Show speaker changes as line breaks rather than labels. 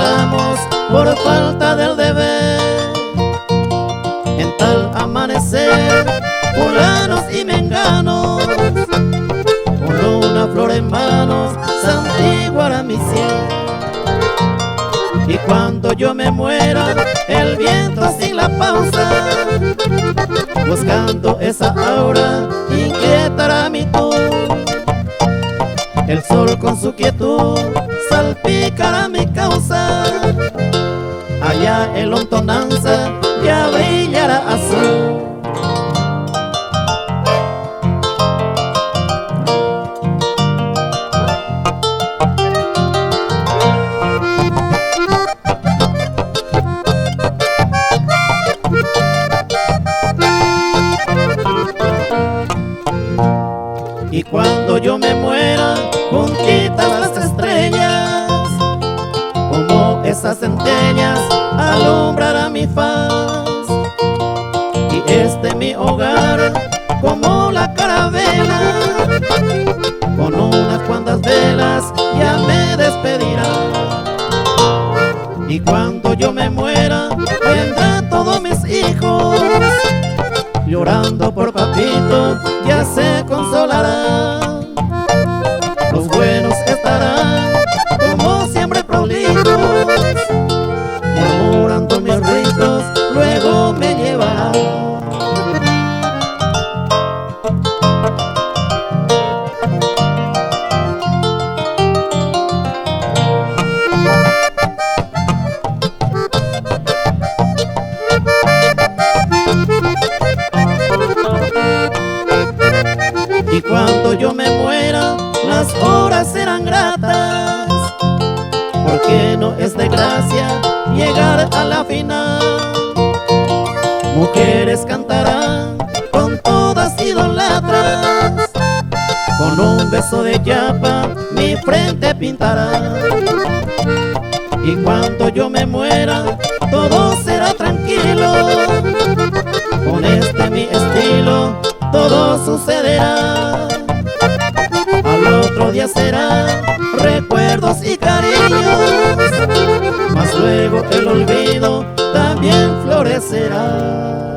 separamos por falta del deber. En tal amanecer, fulanos y menganos, con una flor en manos, santiguará mi cielo. Y cuando yo me muera, el viento sin la pausa, buscando esa aura, inquietará mi tú. El sol con su quietud salpicará mi causa. Allá en lontananza ya brillará azul. Y cuando yo me muera, juntitas las estrellas, como esas centellas, alumbrará mi faz. Y mi hogar, como la carabela, con unas cuantas velas ya me despedirá. Y cuando yo me muera, vendrán todos mis hijos, llorando por papito, ya se consolarán. Los buenos estarán como siempre prolijos, murmurando mis ritos, luego me llevarán. Y cuando yo me muera, las horas serán gratas, porque no es de gracia llegar a la final. Mujeres cantarán, con todas idolatras, con un beso de yapa mi frente pintarán. Y cuando yo me muera, todo será tranquilo, con este mi estilo todo sucederá. Al otro día será recuerdos y cariños, mas luego el olvido también florecerá.